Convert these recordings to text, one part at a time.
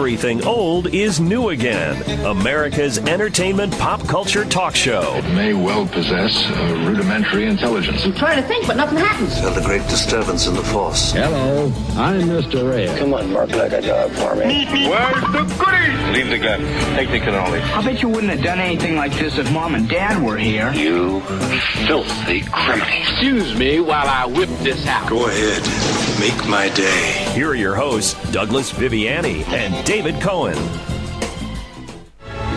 Everything old is new again. America's entertainment pop culture talk show. It may well possess rudimentary intelligence. I'm trying to think, but nothing happens. Felt a great disturbance in the force. Hello, I'm Mr. Red. Come on, Mark, like a job for me. Where's the goodies? Leave the gun. Take the cannoli. I bet you wouldn't have done anything like this if Mom and Dad were here. You filthy criminal. Excuse me while I whip this out. Go ahead. Make my day. Here are your hosts, Douglas Viviani and David Cohen.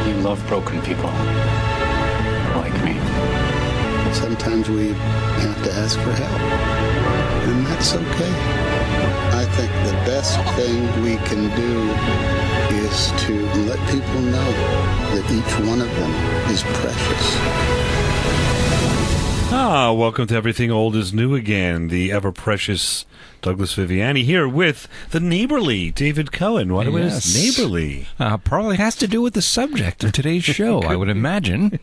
You love broken people. Like me. Sometimes we have to ask for help. And that's okay. I think the best thing we can do is to let people know that each one of them is precious. Welcome to Everything Old is New Again, the ever-precious Douglas Viviani here with the neighborly David Cohen. What is neighborly? Probably has to do with the subject of today's show, I would imagine.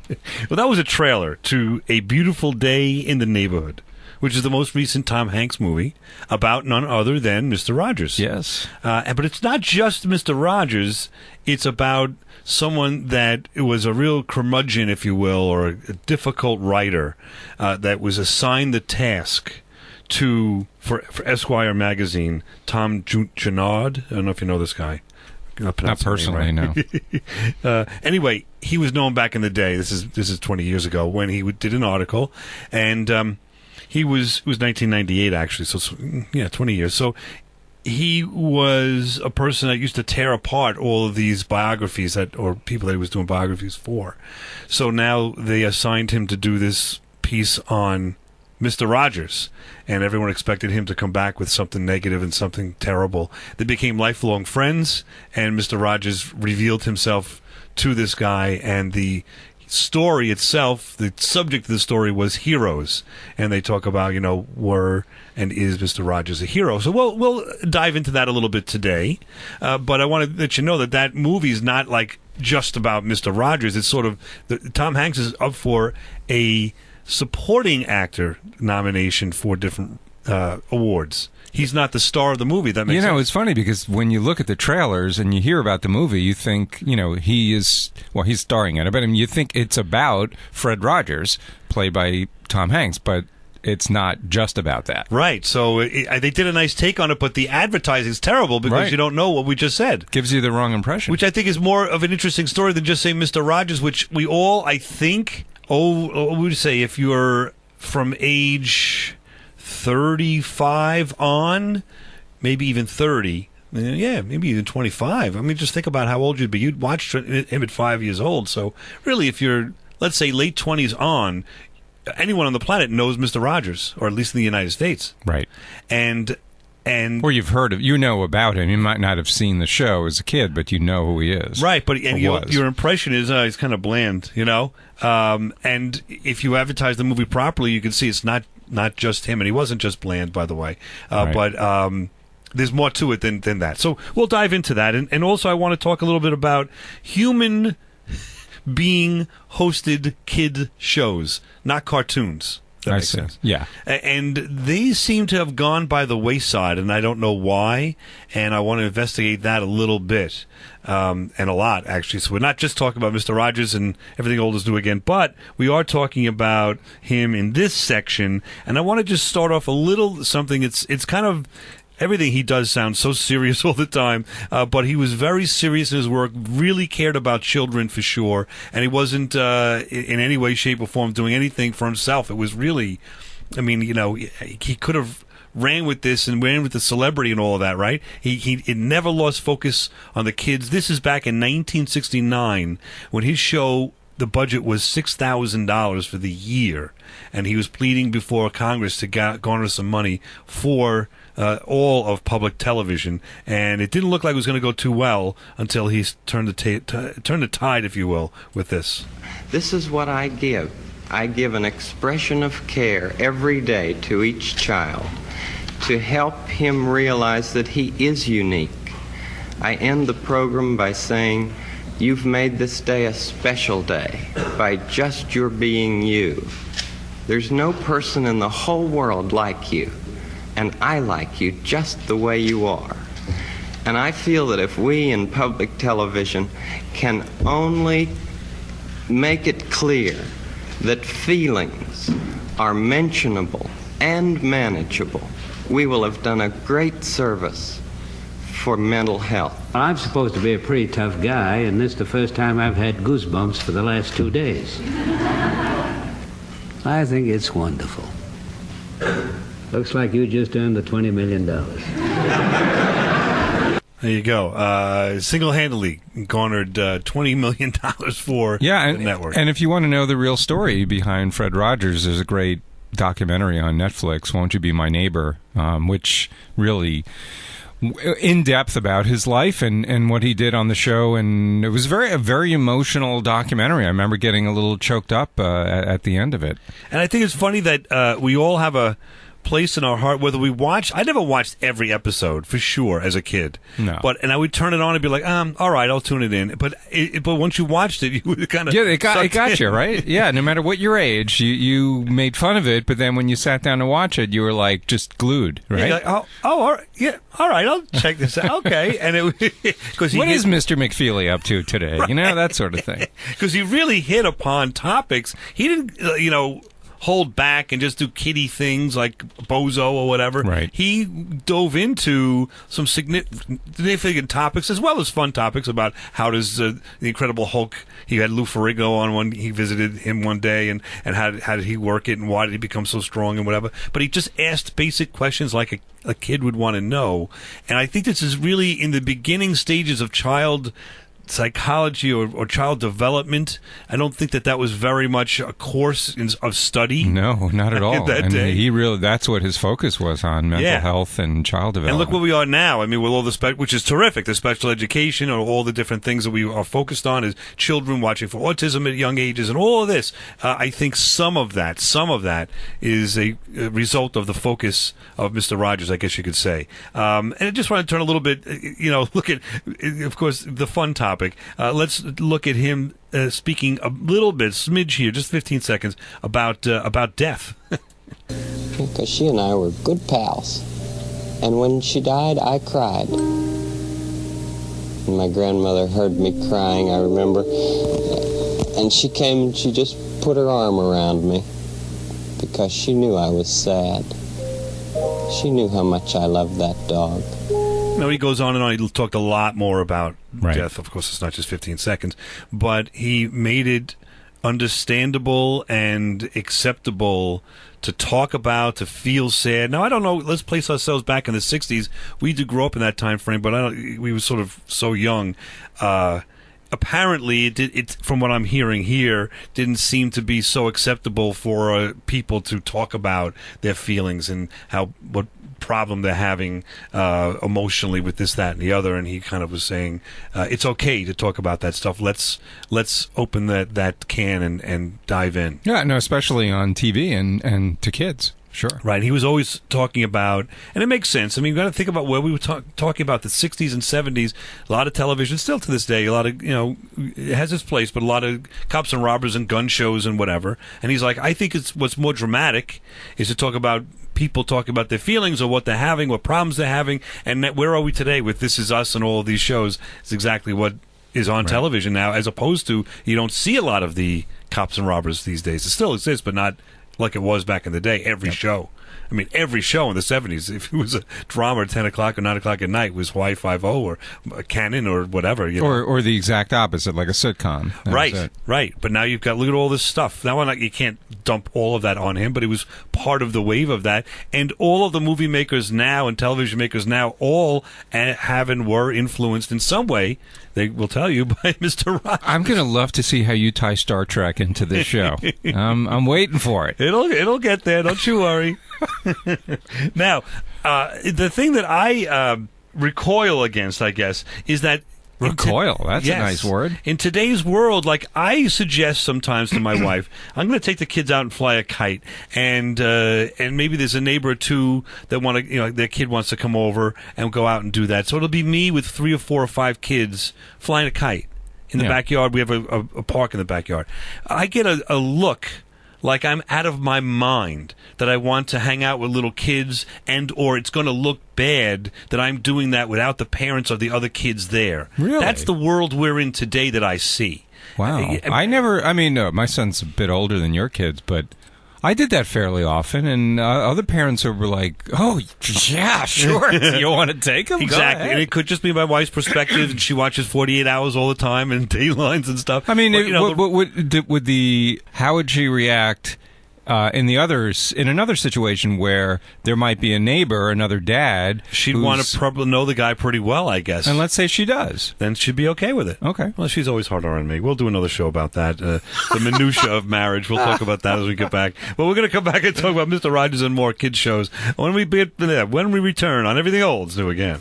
Well, that was a trailer to A Beautiful Day in the Neighborhood, which is the most recent Tom Hanks movie about none other than Mr. Rogers. Yes. But it's not just Mr. Rogers. It's about someone that was a real curmudgeon, if you will, or a difficult writer that was assigned the task for Esquire magazine, Tom Junod. I don't know if you know this guy. Not personally, no. Anyway, he was known back in the day. This is 20 years ago when he did an article, and it was 1998 actually. So 20 years. So he was a person that used to tear apart all of these biographies or people that he was doing biographies for. So now they assigned him to do this piece on Mr. Rogers, and everyone expected him to come back with something negative and something terrible. They became lifelong friends, and Mr. Rogers revealed himself to this guy, and the story itself, the subject of the story was heroes, and they talk about, were and is Mr. Rogers a hero. So we'll dive into that a little bit today, but I want to let you know that movie is not like just about Mr. Rogers. It's sort of Tom Hanks is up for a supporting actor nomination for different awards. He's not the star of the movie. That makes sense. It's funny because when you look at the trailers and you hear about the movie, you think, he's starring in it, but you think it's about Fred Rogers, played by Tom Hanks, but it's not just about that. Right. So they did a nice take on it, but the advertising's terrible because you don't know what we just said. Gives you the wrong impression. Which I think is more of an interesting story than just saying Mr. Rogers, which we all, I think, we would say if you're from age 35 on, maybe even 30, maybe even 25. I mean, just think about how old you'd be. You'd watch him at 5 years old. So really, if you're, let's say, late 20s on, anyone on the planet knows Mr. Rogers, or at least in the United States. Right. And or you've heard about him. You might not have seen the show as a kid, but you know who he is. Right, but your impression is he's kind of bland, and if you advertise the movie properly, you can see it's not just him, and he wasn't just bland, by the way. Right. But there's more to it than that. So we'll dive into that, and also I want to talk a little bit about human being hosted kid shows, not cartoons. That makes sense. Yeah. And these seem to have gone by the wayside, and I don't know why, and I want to investigate that a little bit, and a lot, actually. So we're not just talking about Mr. Rogers and Everything Old is New Again, but we are talking about him in this section, and I want to just start off a little something. It's kind of... Everything he does sounds so serious all the time, but he was very serious in his work, really cared about children for sure, and he wasn't in any way, shape, or form doing anything for himself. It was really, he could have ran with this and ran with the celebrity and all of that, right? He never lost focus on the kids. This is back in 1969 when his show, the budget was $6,000 for the year, and he was pleading before Congress to garner some money for all of public television, and it didn't look like it was going to go too well until he turned the tide, if you will, with this. This is what I give. I give an expression of care every day to each child to help him realize that he is unique. I end the program by saying, you've made this day a special day by just your being you. There's no person in the whole world like you. And I like you just the way you are. And I feel that if we in public television can only make it clear that feelings are mentionable and manageable, we will have done a great service for mental health. I'm supposed to be a pretty tough guy, and this is the first time I've had goosebumps for the last 2 days. I think it's wonderful. Looks like you just earned the $20 million. There you go. Single-handedly garnered $20 million for the network. And if you want to know the real story behind Fred Rogers, there's a great documentary on Netflix, Won't You Be My Neighbor, which really in depth about his life and what he did on the show, and it was a very emotional documentary. I remember getting a little choked up at the end of it. And I think it's funny that we all have a place in our heart, whether we watch. I never watched every episode for sure as a kid. No. And I would turn it on and be like, all right, I'll tune it in. But once you watched it, you would kind of it got you, right? Yeah, no matter what your age, you made fun of it, but then when you sat down to watch it, you were like just glued, right? Like, all right, yeah, all right, I'll check this out. Okay, and because what is Mr. McFeely up to today? Right. You know, that sort of thing. Because he really hit upon topics. He didn't, hold back and just do kiddie things like Bozo or whatever. Right. He dove into some significant topics as well as fun topics about how does the Incredible Hulk. He had Lou Ferrigno on one. He visited him one day and how did he work it and why did he become so strong and whatever. But he just asked basic questions like a kid would want to know. And I think this is really in the beginning stages of child psychology or child development. I don't think that was very much a course of study. No, not at all. That day. He really, that's what his focus was on, mental health and child development. And look where we are now. I mean, with all the which is terrific, the special education or all the different things that we are focused on is children watching for autism at young ages and all of this. I think some of that is a result of the focus of Mr. Rogers, I guess you could say. And I just want to turn a little bit, look at, of course, the fun topic. Let's look at him speaking a little bit, smidge here, just 15 seconds, about death. Because she and I were good pals. And when she died, I cried. And my grandmother heard me crying, I remember. And she came and she just put her arm around me because she knew I was sad. She knew how much I loved that dog. He goes on and on. He talked a lot more about death. Of course, it's not just 15 seconds, but he made it understandable and acceptable to talk about, to feel sad. Now, I don't know. Let's place ourselves back in the 60s. We did grow up in that time frame, but we were sort of so young. Apparently, it from what I'm hearing here, didn't seem to be so acceptable for people to talk about their feelings and what problem they're having emotionally with this, that, and the other. And he kind of was saying it's okay to talk about that stuff. Let's open that can and dive in. Yeah, no, especially on TV and to kids. Sure. Right. He was always talking about, and it makes sense. I mean, you've got to think about where we were talking about the 60s and 70s. A lot of television, still to this day, a lot of, it has its place, but a lot of cops and robbers and gun shows and whatever. And he's like, I think what's more dramatic is to talk about people talking about their feelings or what they're having, what problems they're having. And where are we today with This Is Us and all of these shows? It's exactly what is on television now, as opposed to you don't see a lot of the cops and robbers these days. It still exists, but not like it was back in the day. Every show. I mean, every show in the 70s, if it was a drama at 10 o'clock or 9 o'clock at night, was Hawaii Five-0 or Canon or whatever. Or the exact opposite, like a sitcom. Right. But now you've got, look at all this stuff. Now you can't dump all of that on him, but it was part of the wave of that. And all of the movie makers now and television makers now all have and were influenced in some way, they will tell you, by Mr. Rogers. I'm going to love to see how you tie Star Trek into this show. I'm waiting for it. It'll get there. Don't you worry. Now, the thing that I recoil against, I guess, is that recoil. That's a nice word. In today's world, like I suggest sometimes to my wife, I'm going to take the kids out and fly a kite, and maybe there's a neighbor or two that want to, their kid wants to come over and go out and do that. So it'll be me with 3 or 4 or 5 kids flying a kite in the backyard. We have a park in the backyard. I get a look like I'm out of my mind, that I want to hang out with little kids, and or it's going to look bad that I'm doing that without the parents or the other kids there. Really? That's the world we're in today that I see. Wow. My son's a bit older than your kids, but I did that fairly often, and other parents were like, "Oh, yeah, sure. You want to take them?" Exactly, and it could just be my wife's perspective, and she watches 48 Hours all the time and Daylines and stuff. I mean, how would she react in another situation where there might be a neighbor, another dad? She'd want to probably know the guy pretty well, I guess. And let's say she does. Then she'd be okay with it. Okay. Well, she's always harder on me. We'll do another show about that. The minutia of marriage. We'll talk about that as we get back. But we're going to come back and talk about Mr. Rogers and more kids shows when we return on Everything Old's New Again.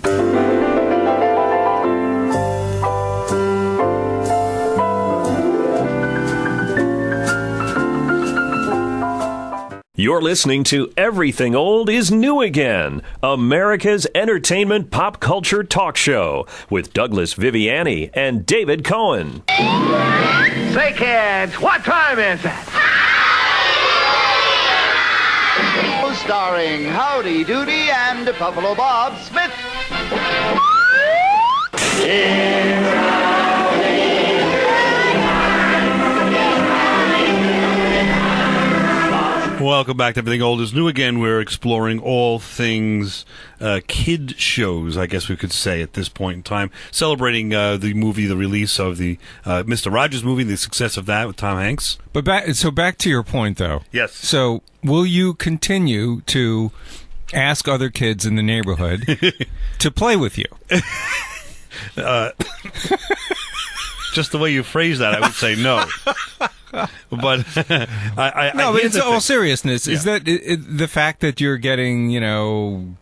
You're listening to Everything Old is New Again, America's entertainment pop culture talk show with Douglas Viviani and David Cohen. Say, kids, what time is it? Starring Howdy Doody and Buffalo Bob Smith. Welcome back to Everything Old is New Again. We're exploring all things kid shows, I guess we could say at this point in time, celebrating the release of the Mr. Rogers movie, the success of that with Tom Hanks. But back to your point, though. Yes. So will you continue to ask other kids in the neighborhood to play with you? Just the way you phrase that, I would say no. But but in all seriousness, is that the fact that you're getting,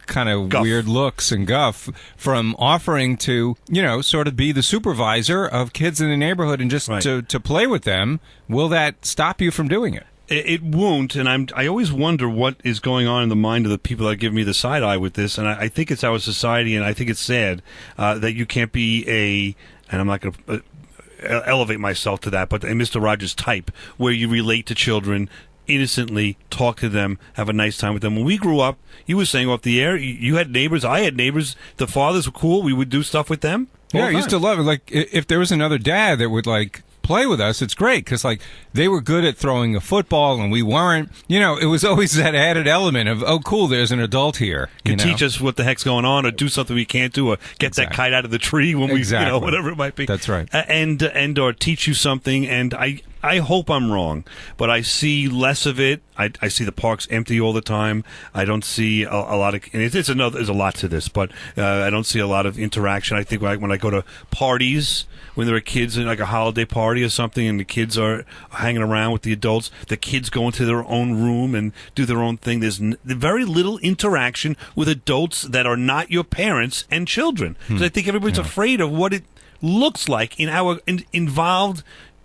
kind of guff. Weird looks and guff from offering to, sort of be the supervisor of kids in the neighborhood and just to play with them, will that stop you from doing it? It won't, and I always wonder what is going on in the mind of the people that give me the side eye with this, and I think it's our society, and I think it's sad that you can't be and I'm not going to elevate myself to that, but a Mr. Rogers type, where you relate to children innocently, talk to them, have a nice time with them. When we grew up, you were saying off the air, you had neighbors, I had neighbors, the fathers were cool, we would do stuff with them. Yeah, I used to love it. Like, if there was another dad that would, play with us, it's great, because, they were good at throwing a football and we weren't. It was always that added element of, oh, cool, there's an adult here. Can teach us what the heck's going on, or do something we can't do, or get that kite out of the tree when we, whatever it might be. That's right. And or teach you something, and I hope I'm wrong, but I see less of it. I see the parks empty all the time. I don't see a lot of, and there's a lot to this, but I don't see a lot of interaction. I think when I go to parties, when there are kids in a holiday party or something, and the kids are hanging around with the adults, the kids go into their own room and do their own thing. There's very little interaction with adults that are not your parents and children. Because I think everybody's afraid of what it looks like in our involved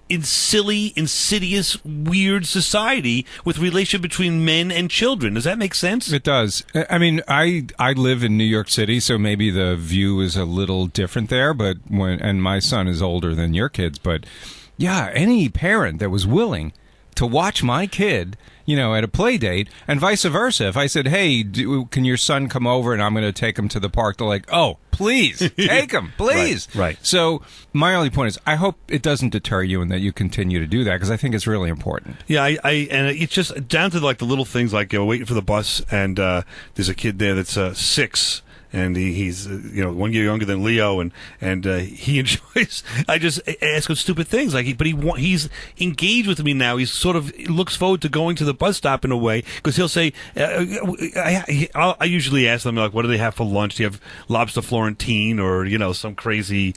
in silly, insidious, weird society with relationship between men and children. Does that make sense? It does. I mean, I live in New York City, so maybe the view is a little different there. But and my son is older than your kids, but yeah, any parent that was willing to watch my kid, at a play date, and vice versa. If I said, hey, can your son come over and I'm going to take him to the park, they're like, oh, please, take him, please. Right. So my only point is, I hope it doesn't deter you and that you continue to do that, because I think it's really important. Yeah, and it's just down to the little things, like waiting for the bus, and there's a kid there that's 6, and he's 1 year younger than Leo, and he enjoys. I just ask him stupid things he's engaged with me now. He's sort of looks forward to going to the bus stop in a way, because he'll say, I usually ask them what do they have for lunch? Do you have lobster Florentine or some crazy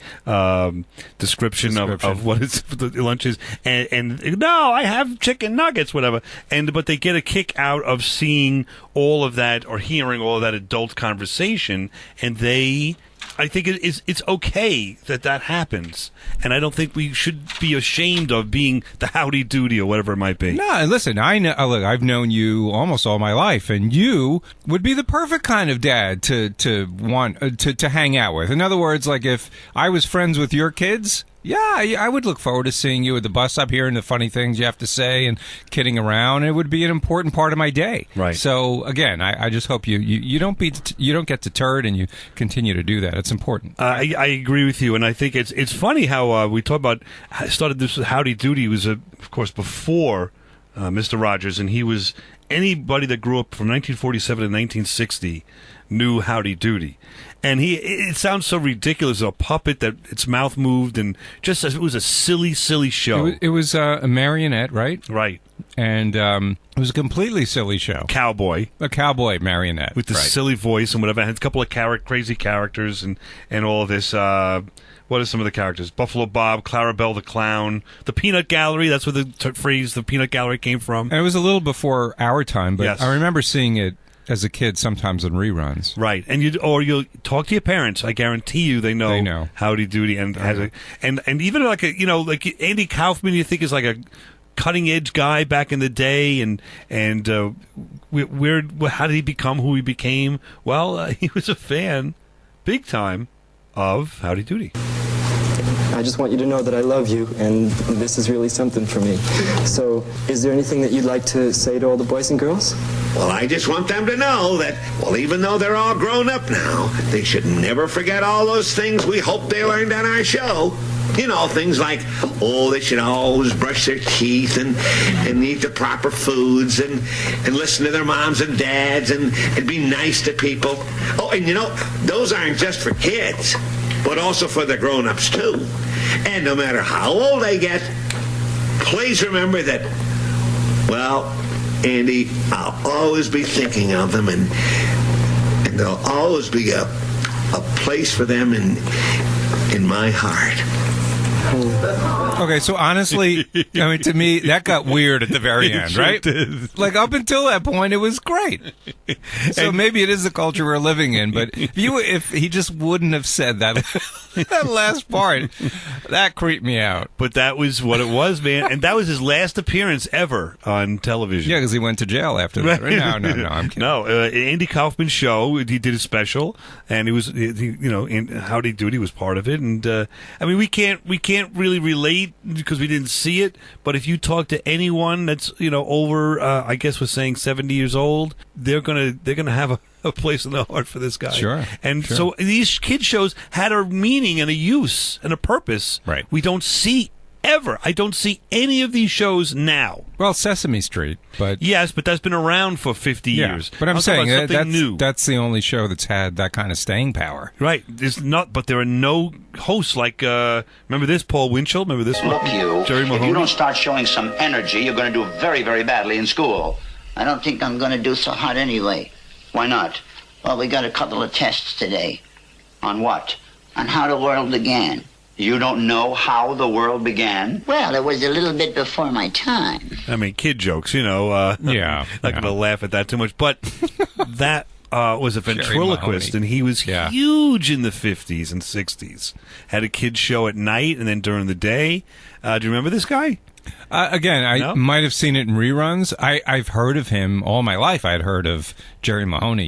description of what the lunch is? And no, I have chicken nuggets, whatever. But they get a kick out of seeing all of that or hearing all of that adult conversation. And they I think it's okay that happens, and I don't think we should be ashamed of being the howdy doody or whatever it might be. No, and listen, I know. Look, I've known you almost all my life, and you would be the perfect kind of dad to want to hang out with. In other words, like if I was friends with your kids. Yeah, I would look forward to seeing you at the bus stop, hearing the funny things you have to say and kidding around. It would be an important part of my day. Right. So again, I just hope you don't get deterred and you continue to do that. It's important. I agree with you, and I think it's funny how we talk about started this with Howdy Doody. He was of course before Mr. Rogers, and he was anybody that grew up from 1947 to 1960 knew Howdy Doody. And it sounds so ridiculous, a puppet that its mouth moved, and just it was a silly, silly show. It was a marionette, right? Right. And it was a completely silly show. A cowboy marionette. With the silly voice and whatever. It had a couple of crazy characters and all of this. What are some of the characters? Buffalo Bob, Clarabelle the Clown, the Peanut Gallery. That's where the phrase the Peanut Gallery came from. And it was a little before our time, but yes. I remember seeing it as a kid sometimes on reruns. Right. And you'll talk to your parents. I guarantee you they know Howdy Doody and even like Andy Kaufman you think is like a cutting edge guy back in the day and how did he become who he became? Well, he was a fan big time of Howdy Doody. I just want you to know that I love you, and this is really something for me. So, is there anything that you'd like to say to all the boys and girls? Well, I just want them to know that, well, even though they're all grown up now, they should never forget all those things we hope they learned on our show. You know, things like, they should always brush their teeth and eat the proper foods and listen to their moms and dads and be nice to people. Oh, and those aren't just for kids, but also for the grown-ups, too. And no matter how old they get, please remember that, well, Andy, I'll always be thinking of them, and there'll always be a place for them in my heart. Okay, so honestly, I mean, to me, that got weird at the very end, right? Did. Like, up until that point, it was great. So maybe it is the culture we're living in, but if he just wouldn't have said that last part, that creeped me out. But that was what it was, man. And that was his last appearance ever on television. Yeah, because he went to jail after that. Right? No, I'm kidding. No, Andy Kaufman's show, he did a special, and Howdy Doody was part of it. And, I mean, we can't really relate because we didn't see it, but if you talk to anyone that's over I guess we're saying 70 years old, they're gonna have a place in the heart for this guy. Sure. So these kid shows had a meaning and a use and a purpose. Right. We don't see ever. I don't see any of these shows now. Well, Sesame Street, but yes, but that's been around for 50 years. But I'm saying something new. That's the only show that's had that kind of staying power. Right. There's not, but there are no hosts like. Remember this, Paul Winchell? Remember this one? Look, Jerry Mahoney? If you don't start showing some energy, you're going to do very, very badly in school. I don't think I'm going to do so hot anyway. Why not? Well, we got a couple of tests today. On what? On how the world began. You don't know how the world began? Well, it was a little bit before my time. I mean, kid jokes, Not going to laugh at that too much. But that was a ventriloquist, and he was huge in the 50s and 60s. Had a kid show at night and then during the day. Do you remember this guy? Again, I might have seen it in reruns. I've heard of him all my life. I had heard of Jerry Mahoney,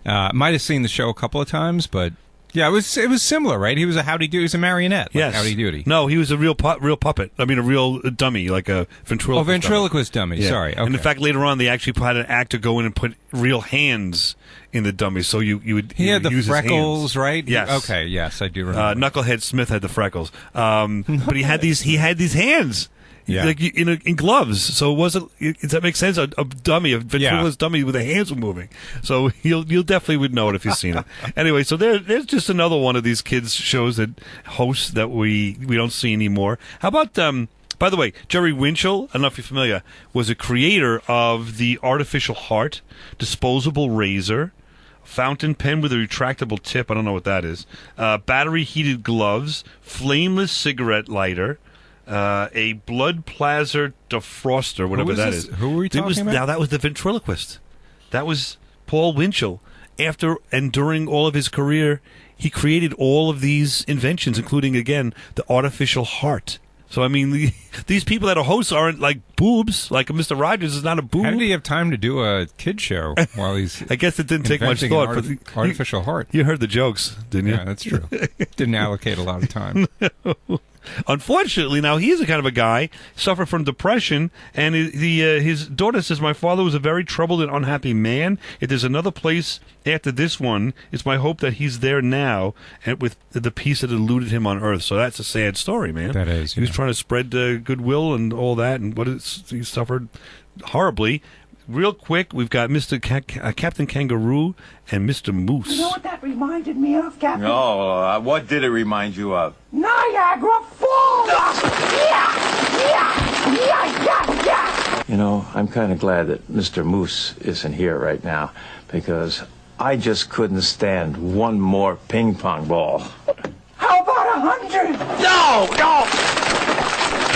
might have seen the show a couple of times, but... Yeah, it was similar, right? He was a Howdy Doody. He was a marionette. Like yes. Howdy Doody. No, he was a real puppet. I mean, a real dummy, like a ventriloquist. Oh, ventriloquist dummy. Yeah. Sorry. Okay. And in fact, later on, they actually had an actor go in and put real hands in the dummy, so you would. He had the use freckles, his hands. right? Yes. Okay. Yes, I do remember. Knucklehead Smith had the freckles, but he had these. He had these hands. Yeah. Like in gloves, so it wasn't. Does that make sense? A dummy, a ventriloquist dummy with the hands were moving. So you'll definitely would know it if you've seen it. Anyway, so there's just another one of these kids shows that hosts that we don't see anymore. How about by the way, Jerry Winchell? I don't know if you're familiar. Was a creator of the artificial heart, disposable razor, fountain pen with a retractable tip. I don't know what that is. Battery heated gloves, flameless cigarette lighter. A blood plasma defroster, whatever that is. Who were we talking about? Now, that was the ventriloquist. That was Paul Winchell. after and during all of his career, he created all of these inventions, including, again, the artificial heart. So, I mean, these people that are hosts aren't like boobs. Like Mr. Rogers is not a boob. How did he have time to do a kid show while he's I guess it didn't take much thought. But artificial heart. You heard the jokes, didn't you? Yeah, that's true. Didn't allocate a lot of time. No. Unfortunately, now he is a kind of a guy, suffered from depression, and his daughter says, my father was a very troubled and unhappy man. If there's another place after this one, it's my hope that he's there now and with the peace that eluded him on earth. So that's a sad story, man. That is. He was trying to spread goodwill and all that, and he suffered horribly. Real quick, we've got Mr. Captain Kangaroo and Mr. Moose. You know what that reminded me of, Captain? No, what did it remind you of? Niagara Falls! Yeah! You know, I'm kind of glad that Mr. Moose isn't here right now, because I just couldn't stand one more ping pong ball. How about 100? No!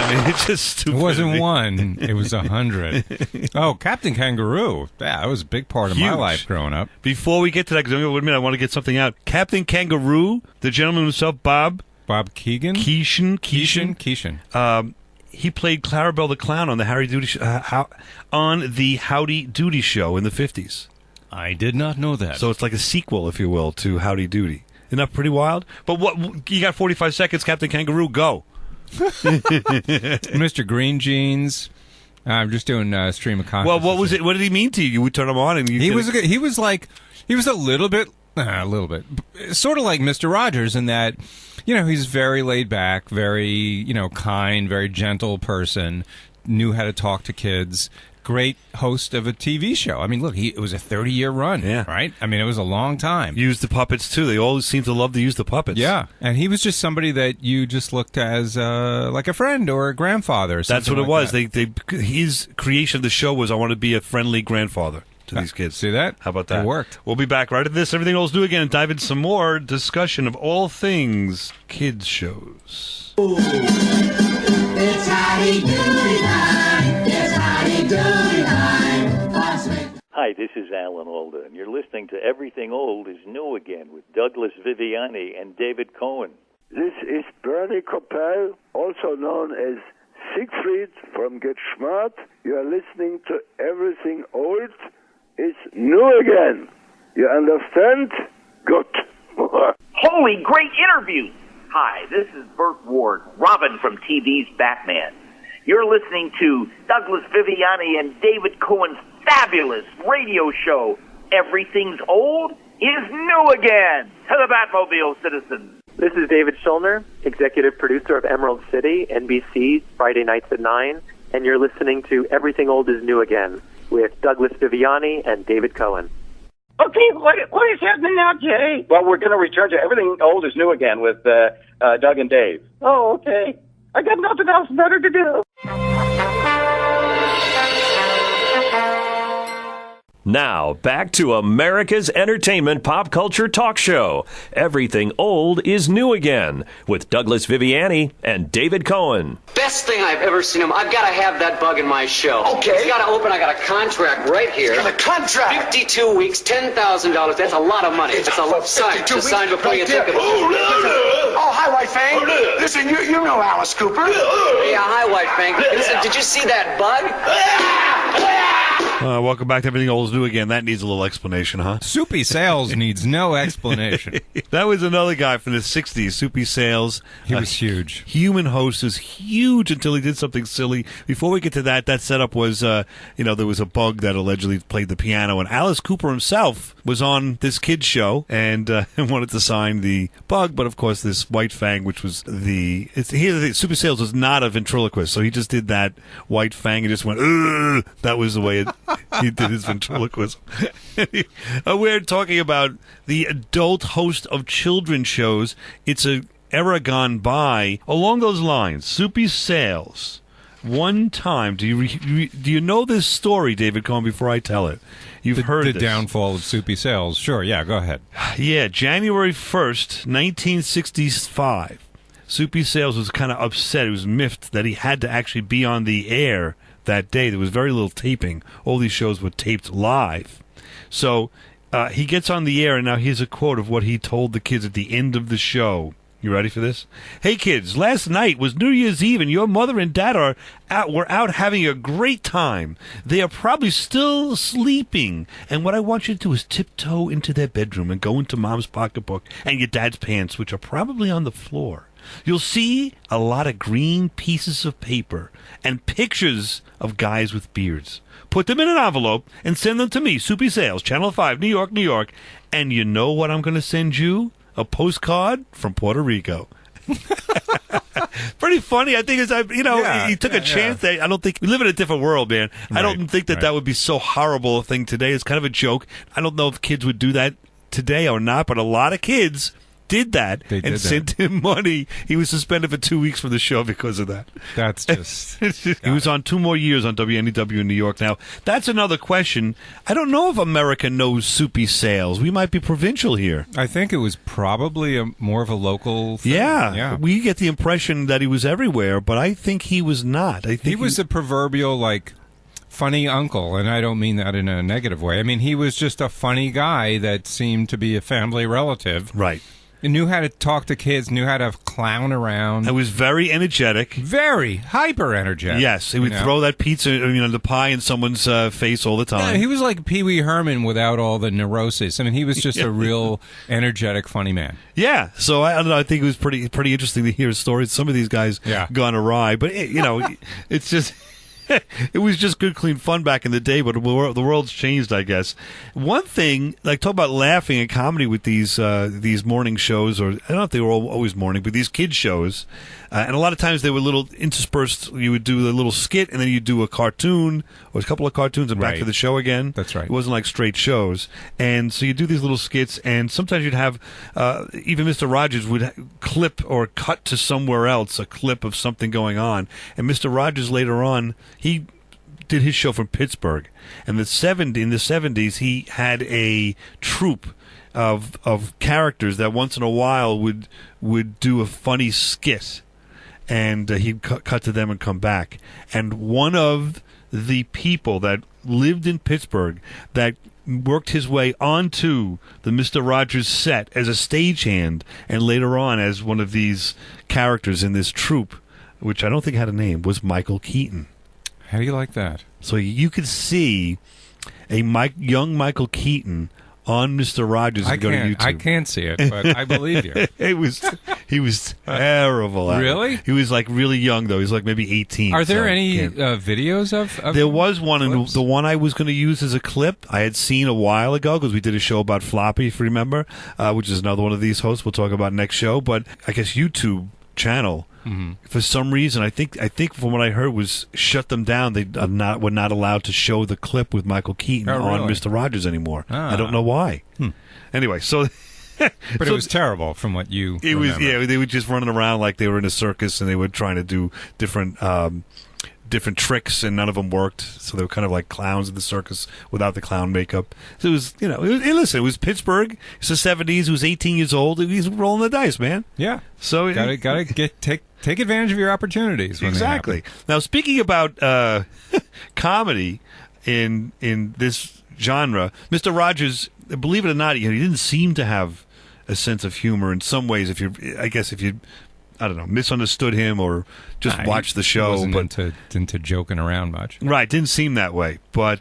I mean, it's just stupid. It wasn't one. It was 100. Oh, Captain Kangaroo. Yeah, that was a big part of my life growing up. Before we get to that, because wait a minute, I want to get something out. Captain Kangaroo, the gentleman himself, Bob Keegan? Keeshan. He played Clarabelle the Clown on the Howdy Doody show in the 50s. I did not know that. So it's like a sequel, if you will, to Howdy Doody. Isn't that pretty wild? But what you got 45 seconds, Captain Kangaroo, go. Mr. Green Jeans. I'm just doing stream of consciousness. Well, what was it? What did he mean to you? You would turn him on, and he was a little bit, sort of like Mr. Rogers in that, he's very laid back, very kind, very gentle person. Knew how to talk to kids. Great host of a TV show. I mean, look, it was a 30-year run, right? I mean, it was a long time. Used the puppets, too. They always seem to love to use the puppets. Yeah, and he was just somebody that you just looked as like a friend or a grandfather or something. That's what it was. His creation of the show was, I want to be a friendly grandfather to these kids. See that? How about that? It worked. We'll be back right at this. Everything Old's New Again, and dive into some more discussion of all things kids shows. It's Howdy Doody time. It's Howdy Doody time. Hi, this is Alan Alda, and you're listening to Everything Old is New Again with Douglas Viviani and David Cohen. This is Bernie Coppell, also known as Siegfried from Get Smart. You are listening to Everything Old is New Again. You understand? Good. Holy, great interview! Hi, this is Burt Ward, Robin from TV's Batman. You're listening to Douglas Viviani and David Cohen's fabulous radio show, Everything's Old is New Again. To the Batmobile, citizens. This is David Schulner, executive producer of Emerald City, NBC, Friday nights at 9, and you're listening to Everything Old is New Again with Douglas Viviani and David Cohen. Okay, what is happening now, Jay? Well, we're going to return to Everything Old is New Again with Doug and Dave. Oh, okay. I got nothing else better to do. Now, back to America's entertainment pop culture talk show. Everything Old is New Again with Douglas Viviani and David Cohen. Best thing I've ever seen him. I've got to have that bug in my show. Okay. It's got to open. I got a contract right here. You got a contract? 52 weeks, $10,000. That's a lot of money. It's a sign before you take it. Oh, hi, White Fang. Listen, you know Alice Cooper. Yeah, hi, White Fang. Listen, did you see that bug? Welcome back to Everything Old is New Again. That needs a little explanation, huh? Soupy Sales needs no explanation. That was another guy from the 60s, Soupy Sales. He was huge. Human host was huge until he did something silly. Before we get to that setup was, there was a bug that allegedly played the piano, and Alice Cooper himself was on this kid's show and wanted to sign the bug, but of course this White Fang, which was here's the thing, Soupy Sales was not a ventriloquist, so he just did that White Fang and just went, ugh! That was the way he did his ventriloquism. We're talking about the adult host of children's shows. It's an era gone by. Along those lines, Soupy Sales. One time, do you know this story, David Cohen, before I tell it? You've heard the this. downfall of Soupy Sales. Sure, yeah, go ahead. Yeah, January 1st, 1965. Soupy Sales was kind of upset. He was miffed that he had to actually be on the air that day. There was very little taping. All these shows were taped live. So he gets on the air, and now here's a quote of what he told the kids at the end of the show. You ready for this? Hey, kids, last night was New Year's Eve, and your mother and dad were out having a great time. They are probably still sleeping. And what I want you to do is tiptoe into their bedroom and go into Mom's pocketbook and your dad's pants, which are probably on the floor. You'll see a lot of green pieces of paper and pictures of guys with beards. Put them in an envelope and send them to me, Soupy Sales, Channel 5, New York, New York. And you know what I'm going to send you? A postcard from Puerto Rico. Pretty funny. I think he took a chance. I don't think we live in a different world, man. I don't think that would be so horrible a thing today. It's kind of a joke. I don't know if kids would do that today or not, but a lot of kids did that sent him money. He was suspended for 2 weeks from the show because of that. That's just... He was on 2 more years on WNEW in New York. Now, that's another question. I don't know if America knows Soupy Sales. We might be provincial here. I think it was probably more of a local thing. Yeah. We get the impression that he was everywhere, but I think he was not. I think he was a proverbial, funny uncle, and I don't mean that in a negative way. I mean, he was just a funny guy that seemed to be a family relative. Right. He knew how to talk to kids, knew how to clown around. He was very energetic. Very hyper energetic. Yes, he would throw that pizza, the pie in someone's face all the time. Yeah, he was like Pee Wee Herman without all the neurosis. I mean, he was just a real energetic, funny man. Yeah, so I don't know. I think it was pretty interesting to hear stories. Some of these guys gone awry, but it's just. It was just good, clean fun back in the day, but the world's changed, I guess. One thing, talk about laughing and comedy with these morning shows, or I don't know if they were always morning, but these kids shows, and a lot of times they were little interspersed. You would do a little skit, and then you'd do a cartoon, or a couple of cartoons, and back to the show again. That's right. It wasn't like straight shows. And so you do these little skits, and sometimes you'd have, even Mr. Rogers would clip or cut to somewhere else, a clip of something going on. And Mr. Rogers later on, he did his show from Pittsburgh. And in the 70s, he had a troupe of characters that once in a while would do a funny skit. And he'd cut to them and come back. And one of the people that lived in Pittsburgh that worked his way onto the Mr. Rogers set as a stagehand and later on as one of these characters in this troupe, which I don't think had a name, was Michael Keaton. How do you like that? So you could see a young Michael Keaton on Mr. Rogers and go to YouTube. I can't see it, but I believe you. He was terrible. Really? He was really young though. He was maybe 18. Are there any videos of There was one, and the one I was going to use as a clip I had seen a while ago because we did a show about Floppy, if you remember, which is another one of these hosts we'll talk about next show. But I guess YouTube channel. Mm-hmm. For some reason, I think from what I heard was shut them down. They were not allowed to show the clip with Michael Keaton on Mr. Rogers anymore. I don't know why. Anyway, so but it was terrible from what you. It remember. Was they were just running around like they were in a circus and they were trying to do different tricks and none of them worked. So they were kind of like clowns in the circus without the clown makeup. So it was it was Pittsburgh. It's the 70s. He was 18 years old. He's rolling the dice, man. Yeah. So gotta take advantage of your opportunities. When exactly. Now, speaking about comedy in this genre, Mr. Rogers, believe it or not, he didn't seem to have a sense of humor in some ways. If you I don't know, misunderstood him or just watched the show. He wasn't into joking around much. Right, didn't seem that way. But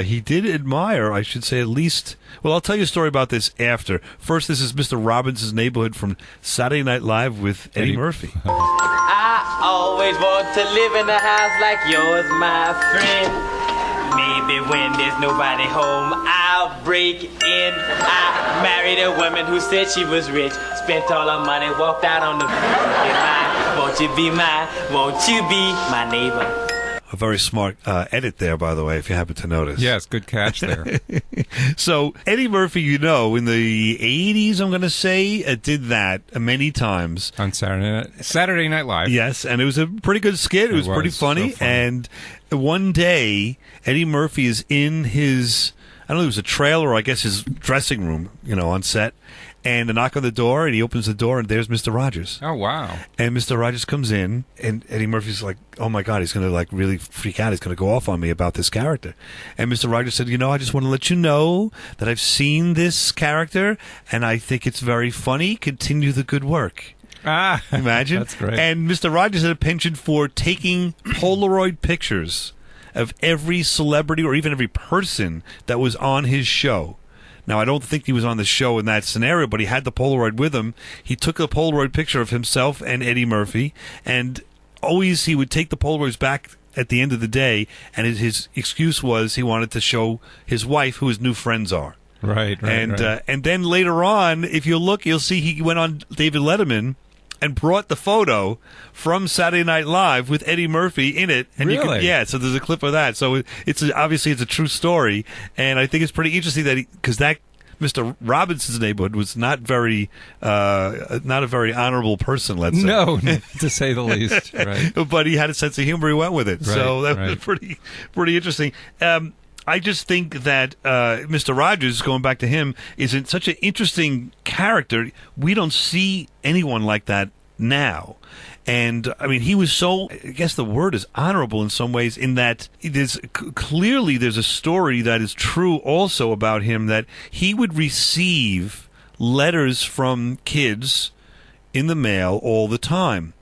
he did admire, I should say, at least... Well, I'll tell you a story about this after. First, this is Mr. Robbins' Neighborhood from Saturday Night Live with Eddie Murphy. I always want to live in a house like yours, my friend. Maybe when there's nobody home, I'll break in. I married a woman who said she was rich, spent all her money, walked out on the won't you be mine? Won't you be my neighbor? A very smart edit there, by the way, if you happen to notice. Yes, good catch there. So, Eddie Murphy, in the 80s, I'm going to say, did that many times. On Saturday Night Live. Yes, and it was a pretty good skit. It was pretty funny. So funny. And one day, Eddie Murphy is in his, I don't know, it was a trailer or I guess his dressing room, on set. and a knock on the door, and he opens the door, and there's Mr. Rogers. Oh, wow. And Mr. Rogers comes in, and Eddie Murphy's like, oh, my God, he's going to, like, really freak out. He's going to go off on me about this character. And Mr. Rogers said, I just want to let you know that I've seen this character, and I think it's very funny. Continue the good work. Imagine. That's great. And Mr. Rogers had a penchant for taking Polaroid pictures of every celebrity or even every person that was on his show. Now, I don't think he was on the show in that scenario, but he had the Polaroid with him. He took a Polaroid picture of himself and Eddie Murphy, and always he would take the Polaroids back at the end of the day, and his excuse was he wanted to show his wife who his new friends are. Right. And then later on, if you look, you'll see he went on David Letterman and brought the photo from Saturday Night Live with Eddie Murphy in it. And Really? So there's a clip of that. So obviously it's a true story, and I think it's pretty interesting that because that Mr. Robinson's neighborhood was not a very honorable person, let's say. No, to say the least. Right. But he had a sense of humor. He went with it. Right, So that right. was pretty interesting. I just think that Mr. Rogers, going back to him, is such an interesting character. We don't see anyone like that now. And, I mean, he was so, I guess the word is honorable in some ways, in that clearly there's a story that is true also about him, that he would receive letters from kids in the mail all the time.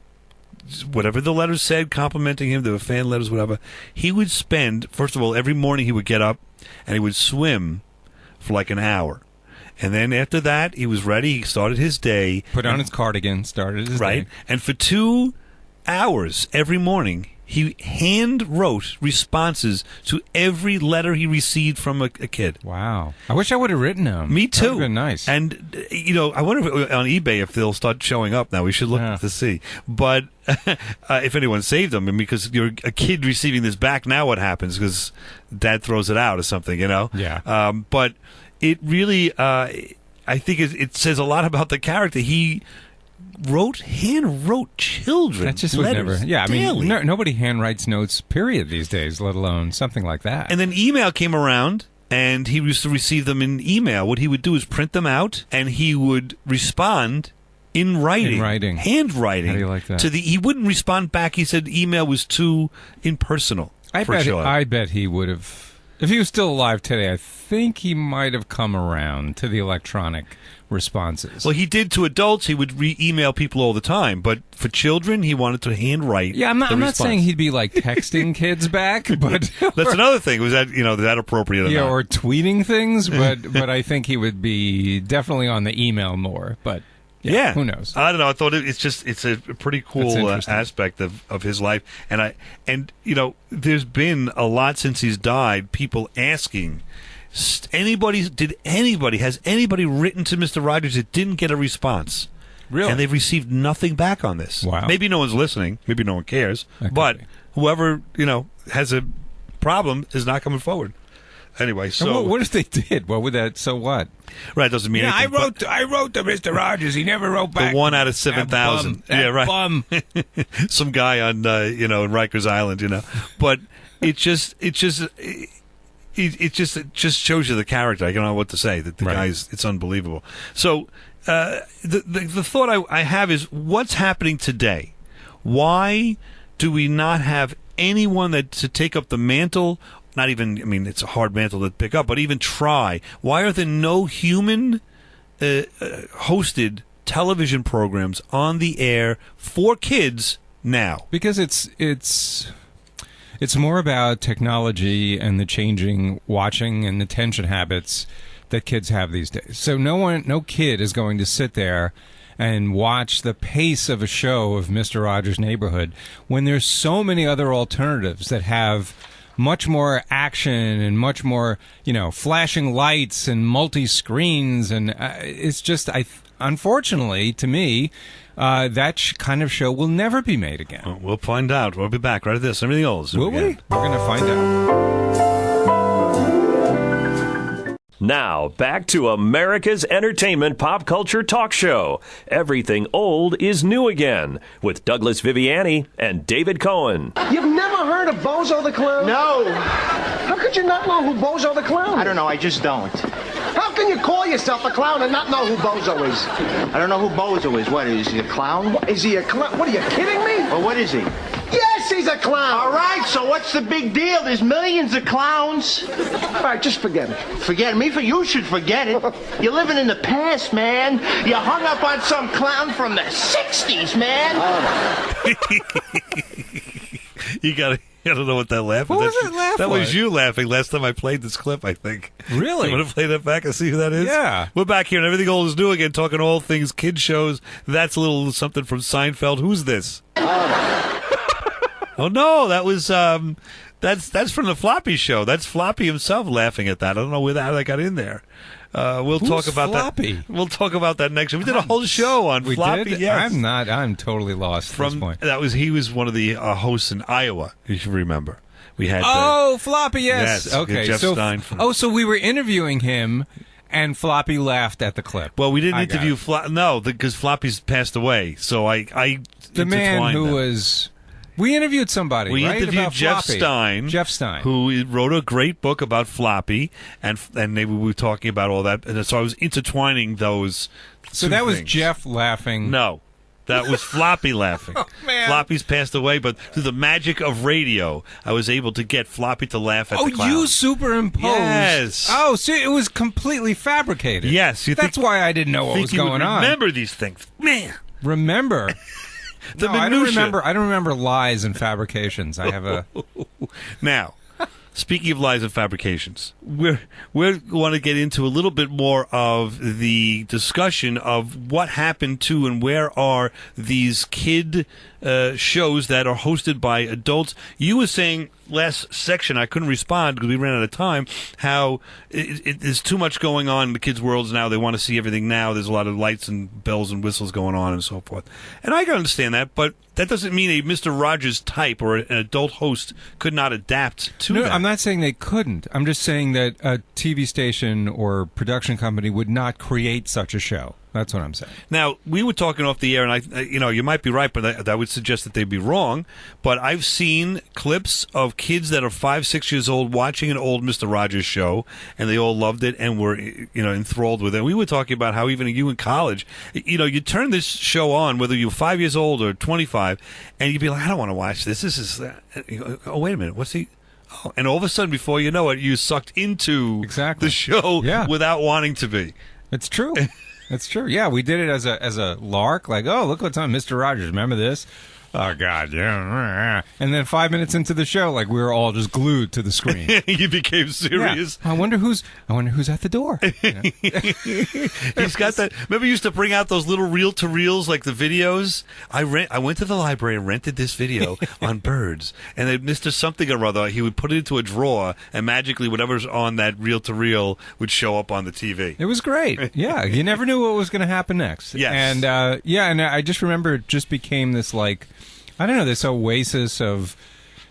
Whatever the letters said, complimenting him, there were fan letters, whatever, he would spend, first of all, every morning he would get up and he would swim for like an hour. And then after that, he was ready. He started his day. Put on his cardigan, started his right. day. And for 2 hours every morning, he hand wrote responses to every letter he received from a kid. Wow. I wish I would have written them. Me too. That would have been nice. And, I wonder if on eBay if they'll start showing up now. We should look to see. But if anyone saved them, because you're a kid receiving this back, now what happens? Because dad throws it out or something, Yeah. But it really, I think it says a lot about the character. He hand wrote children. That just would letters never. Yeah, I daily. mean, nobody handwrites notes, period, these days, let alone something like that. And then email came around, and he used to receive them in email. What he would do is print them out, and he would respond in writing. Handwriting. How do you like that? He wouldn't respond back. He said email was too impersonal. I bet he would have. If he was still alive today, I think he might have come around to the electronic responses. Well, he did to adults. He would email people all the time, but for children, he wanted to handwrite. Yeah, I'm not saying he'd be like texting kids back, but that's another thing. Was that that appropriate? Yeah, or tweeting things, but I think he would be definitely on the email more. But yeah, who knows? I don't know. I thought it's a pretty cool aspect of his life, and there's been a lot since he's died. People asking. Has anybody written to Mr. Rogers that didn't get a response? Really? And they've received nothing back on this. Wow. Maybe no one's listening. Maybe no one cares. But whoever, has a problem is not coming forward. Anyway, so... what if they did? What would that... So what? Right, doesn't mean anything. I wrote to Mr. Rogers. He never wrote back. The 1 out of 7,000. Yeah, right. Bum. Some guy on, in Rikers Island, But it just shows you the character. I don't know what to say. That the guy's, it's unbelievable. So the thought I have is, what's happening today? Why do we not have anyone to take up the mantle? Not even, it's a hard mantle to pick up, but even try. Why are there no human hosted television programs on the air for kids now? Because it's more about technology and the changing watching and attention habits that kids have these days. So no kid is going to sit there and watch the pace of a show of Mr. Rogers' Neighborhood when there's so many other alternatives that have much more action and much more, flashing lights and multi-screens. And it's just, unfortunately, to me, that kind of show will never be made again. Well, we'll find out. We'll be back right at this. Everything else. Will we? We're going to find out. Now, back to America's entertainment pop culture talk show. Everything old is new again, with Douglas Viviani and David Cohen. You've never heard of Bozo the Clown? No. How could you not know who Bozo the Clown is? I don't know. I just don't. How could can you call yourself a clown and not know who Bozo is? I don't know who Bozo is. What, is he a clown? Is he a clown? What, are you kidding me? Well, what is he? Yes, he's a clown. All right, so what's the big deal? There's millions of clowns. All right, just forget it. Forget me? You should forget it. You're living in the past, man. You hung up on some clown from the 60s, man. I don't know what that laugh was. What was that laugh That was like? you laughing last time I played this clip, I think. Really? You want to play that back and see who that is? Yeah. We're back here and Everything Old is New again, talking all things kid shows. That's a little something from Seinfeld. Who's this? Oh, no, that was... That's from the Floppy show. That's Floppy himself laughing at that. I don't know how that got in there. We'll talk about Floppy? that. We'll talk about that next. We did a whole show on We Floppy. did? Yes. I'm totally lost at this point. He was one of the hosts in Iowa. You should remember. We had Floppy, yes. Yes, Okay, Jeff so Stein from- so we were interviewing him, and Floppy laughed at the clip. Well, we didn't I got interview it. No, because Floppy's passed away. So I The man intertwined who them. was... We interviewed somebody, We right? interviewed About Jeff Floppy. Stein. Jeff Stein. Who wrote a great book about Floppy, and we were talking about all that. And so I was intertwining those. So two that was things. Jeff laughing. No. That was Floppy laughing. Oh, man. Floppy's passed away, but through the magic of radio, I was able to get Floppy to laugh at the clown. You superimposed. Yes. Oh, so it was completely fabricated. Yes. That's why I didn't know what was going on. Remember these things. Man. Remember? The I don't minutia. remember. I don't remember lies and fabrications. I have a... Now, speaking of lies and fabrications, we want to get into a little bit more of the discussion of what happened to and where are these kid shows that are hosted by adults. You were saying last section, I couldn't respond because we ran out of time, how there's too much going on in the kids' worlds now. They want to see everything now. There's a lot of lights and bells and whistles going on and so forth. And I can understand that, but that doesn't mean a Mr. Rogers type or an adult host could not adapt to No, that. I'm not saying they couldn't. I'm just saying that a TV station or production company would not create such a show. That's what I'm saying. Now, we were talking off the air, and you might be right, but I would suggest that they'd be wrong. But I've seen clips of kids that are 5, 6 years old watching an old Mr. Rogers show, and they all loved it and were, enthralled with it. We were talking about how even you in college, you turn this show on, whether you're 5 years old or 25, and you'd be like, I don't want to watch this. This is, oh, wait a minute, what's he? Oh, and all of a sudden, before you know it, you sucked into the show without wanting to be. It's true. It's true. Yeah, we did it as a lark. Like, oh, look what's on Mr. Rogers. Remember this? Oh, God, yeah. And then 5 minutes into the show, like, we were all just glued to the screen. You became serious. Yeah. I wonder who's at the door. He's got that. Remember, he used to bring out those little reel-to-reels, like the videos. I went to the library and rented this video on birds, and then Mr. Something or other, he would put it into a drawer, and magically, whatever's on that reel-to-reel would show up on the TV. It was great. Yeah, you never knew what was going to happen next. Yes. And and I just remember it just became this, like, I don't know, this oasis of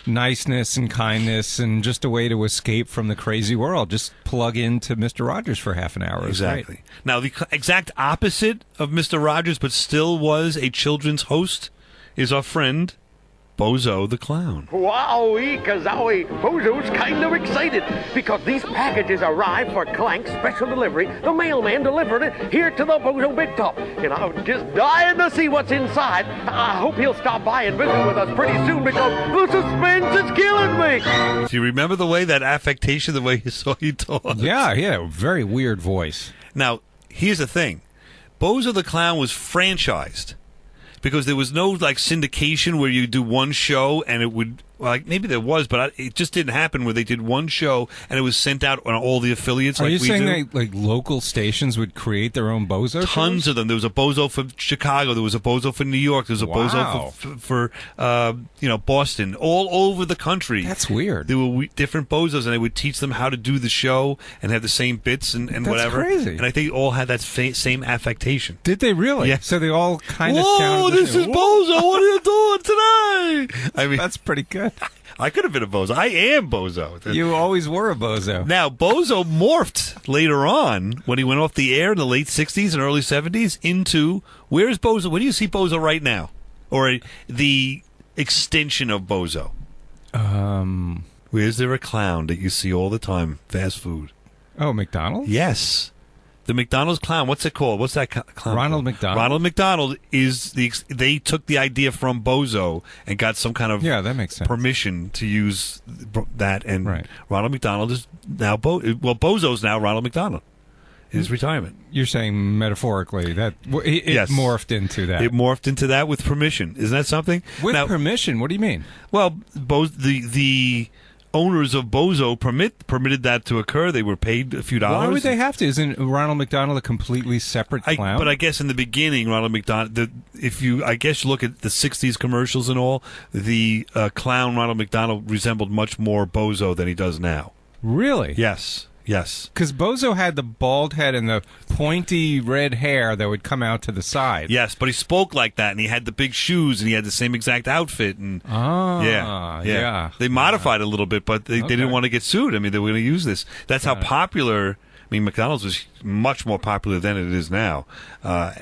niceness and kindness and just a way to escape from the crazy world. Just plug into Mr. Rogers for half an hour. It was Exactly. great. Now, the exact opposite of Mr. Rogers, but still was a children's host, is our friend Bozo the Clown. Wowee, kazowie. Bozo's kind of excited because these packages arrived for Clank's special delivery. The mailman delivered it here to the Bozo Big Top. And I'm just dying to see what's inside. I hope he'll stop by and visit with us pretty soon because the suspense is killing me. Do you remember the way that affectation, the way he saw you talk? Yeah, very weird voice. Now, here's the thing. Bozo the Clown was franchised because there was no syndication where you do one show and it would maybe there was, but it just didn't happen where they did one show and it was sent out on all the affiliates. Are like you we saying do. that Local stations would create their own Bozo Tons shows? of them. There was a Bozo for Chicago. There was a Bozo for New York. There was a Wow. Bozo for Boston. All over the country. That's weird. There were different Bozos, and they would teach them how to do the show and have the same bits and That's whatever. crazy. And I think they all had that same affectation. Did they really? Yeah. So they all kind of Whoa, sounded the this same. is Bozo. What are you doing today? I mean, That's pretty good. I could have been a Bozo. I am Bozo. You always were a Bozo. Now, Bozo morphed later on when he went off the air in the late 60s and early 70s into, where's Bozo? Where do you see Bozo right now? Or the extension of Bozo? Where's there a clown that you see all the time? Fast food. Oh, McDonald's? Yes. The McDonald's clown. What's it called? What's that clown? Ronald called? McDonald. Ronald McDonald is they took the idea from Bozo and got some kind of that makes sense. permission to use that. And Right. Ronald McDonald is now Bozo's now Ronald McDonald. His retirement. You're saying metaphorically that it Yes. morphed into that. It morphed into that with permission. Isn't that something? With Now, permission? What do you mean? Well, the owners of Bozo permitted that to occur. They were paid a few dollars. Why would they have to? Isn't Ronald McDonald a completely separate clown? But I guess in the beginning, Ronald McDonald, if you look at the 60s commercials and all, the clown Ronald McDonald resembled much more Bozo than he does now. Really? Yes. Yes. Because Bozo had the bald head and the pointy red hair that would come out to the side. Yes, but he spoke like that, and he had the big shoes, and he had the same exact outfit. And yeah. They modified it a little bit, but they didn't want to get sued. I mean, they were going to use this. That's how popular. I mean, McDonald's was much more popular than it is now, but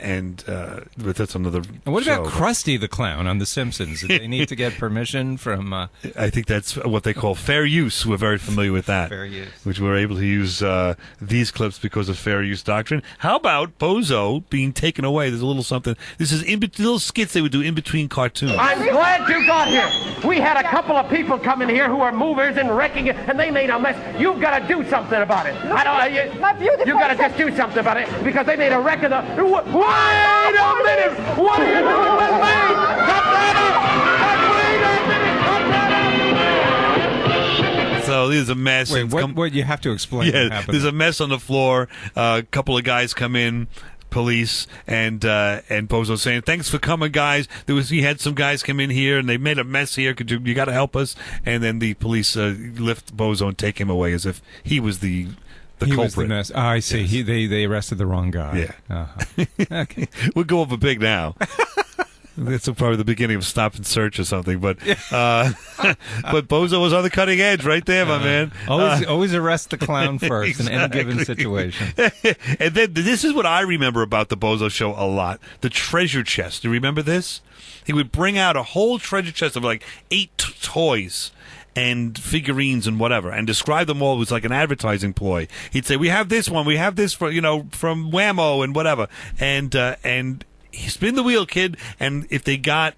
that's another. And what show. about Krusty the Clown on The Simpsons? Did they need to get permission from? I think that's what they call fair use. We're very familiar with that. Fair use. Which we're able to use these clips because of fair use doctrine. How about Bozo being taken away? There's a little something. This is little skits they would do in between cartoons. I'm glad you got here. We had a couple of people come in here who are movers and wrecking it, and they made a mess. You've got to do something about it. You got to just do something about it because they made a wreck of the. Wait a minute! What are you doing with me? Cut that up! So there's a mess. Wait, what you have to explain? what Yeah, happened. there's a mess on the floor. A couple of guys come in. Police and Bozo saying, "Thanks for coming, guys." He had some guys come in here and they made a mess here. Could you got to help us? And then the police lift Bozo and take him away as if he was the culprit. Was the mess. Oh, I see. Yes. They arrested the wrong guy. Yeah. Okay. We'll go over big now. That's probably the beginning of Stop and Search or something, but Bozo was on the cutting edge right there, my man. Always arrest the clown first in any given situation. And then this is what I remember about the Bozo show a lot: the treasure chest. Do you remember this? He would bring out a whole treasure chest of like 8 toys and figurines and whatever, and describe them all as like an advertising ploy. He'd say, "We have this one, we have this from Whammo and whatever," and spin the wheel, kid. And if they got,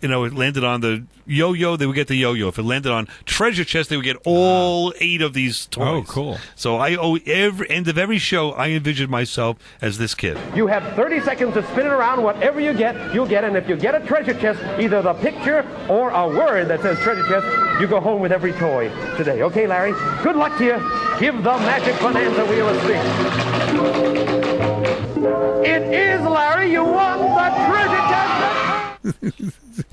it landed on the yo-yo, they would get the yo-yo. If it landed on treasure chest, they would get all 8 of these toys. Oh, cool. So end of every show, I envisioned myself as this kid. You have 30 seconds to spin it around. Whatever you get, you'll get. And if you get a treasure chest, either the picture or a word that says treasure chest, you go home with every toy today. Okay, Larry? Good luck to you. Give the magic bonanza wheel a spin. It is, Larry. You won the treasure chest.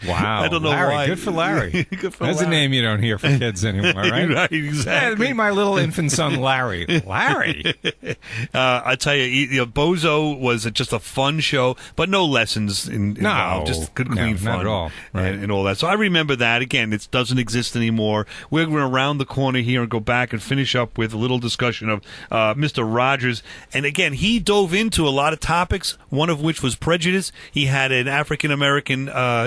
Wow. I don't know Larry, why. Good for Larry. Good for That's Larry. a name you don't hear from kids anymore, right? Right, exactly. Yeah, meet my little infant son, Larry. Larry. I tell you, Bozo was just a fun show, but no lessons involved. Just good, clean fun. Not at all. Right. And all that. So I remember that. Again, it doesn't exist anymore. We're going to round the corner here and go back and finish up with a little discussion of Mr. Rogers. And again, he dove into a lot of topics, one of which was prejudice. He had an African-American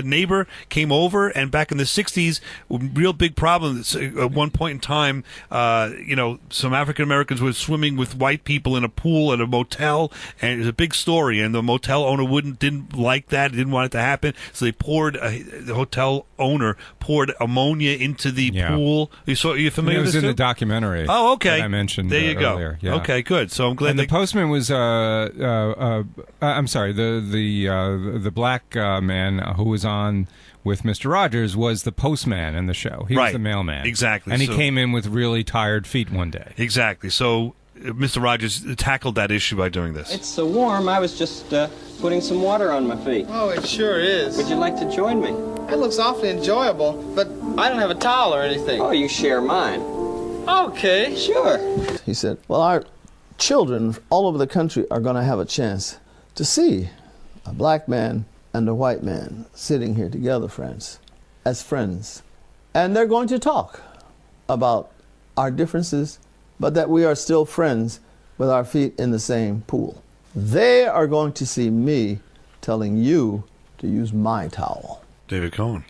neighbor came over, and back in the 60s, real big problem. At one point in time, some African Americans were swimming with white people in a pool at a motel, and it was a big story. And the motel owner didn't like that, didn't want it to happen, so they the hotel owner poured ammonia into the pool. You familiar It with was this? in the documentary. Oh, okay. That I mentioned. There you go. Earlier. Yeah. Okay, good. So I'm glad. And the postman was I'm sorry, the black man who was on with Mr. Rogers was the postman in the show. He was the mailman. Exactly. And he came in with really tired feet one day. Exactly. So Mr. Rogers tackled that issue by doing this. It's so warm, I was just putting some water on my feet. Oh, it sure is. Would you like to join me? It looks awfully enjoyable, but I don't have a towel or anything. Oh, you share mine. Okay. Sure. He said, well, our children all over the country are going to have a chance to see a black man and a white man sitting here together, as friends. And they're going to talk about our differences, but that we are still friends with our feet in the same pool. They are going to see me telling you to use my towel. David Cohen.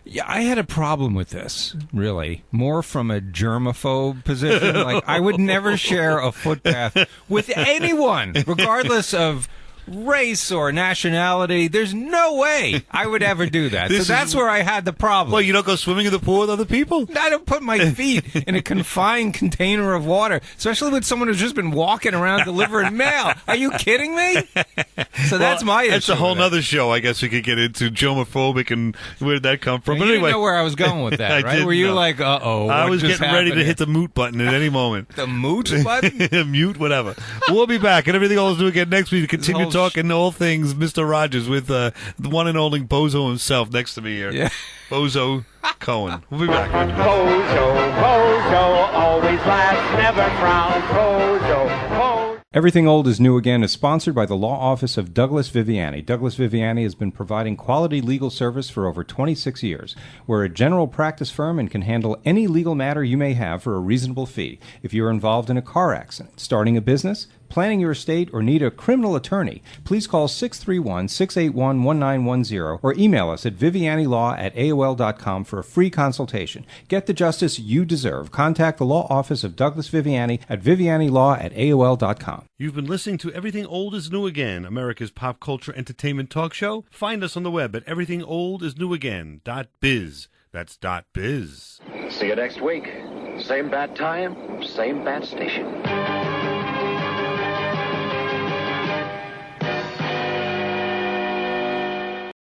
Yeah, I had a problem with this, really. More from a germaphobe position. Like, I would never share a footpath with anyone, regardless of race or nationality. There's no way I would ever do that. So that's where I had the problem. Well, you don't go swimming in the pool with other people? I don't put my feet in a confined container of water, especially with someone who's just been walking around delivering mail. Are you kidding me? So that's my issue. That's a whole other show, I guess we could get into, germophobic, and where did that come from? But anyway, you didn't know where I was going with that, right? Were you like, uh-oh, I was getting ready to hit hit the mute button at any moment. The mute button? Mute, whatever. We'll be back, and everything else do again next week to continue talking all things Mr. Rogers with the one and only Bozo himself next to me here. Yeah. Bozo Cohen. We'll be back. Bozo, always laughs, never frowns. Bozo. Everything Old is New Again is sponsored by the law office of Douglas Viviani. Douglas Viviani has been providing quality legal service for over 26 years. We're a general practice firm and can handle any legal matter you may have for a reasonable fee. If you're involved in a car accident, starting a business, planning your estate, or need a criminal attorney, please call 631-681-1910 or email us at vivianilaw@aol.com for a free consultation. Get the justice you deserve. Contact the law office of Douglas Viviani at vivianilaw@aol.com. You've been listening to Everything Old is New Again, America's pop culture entertainment talk show. Find us on the web at everythingoldisnewagain.biz. That's .biz. See you next week. Same bat time, same bat station.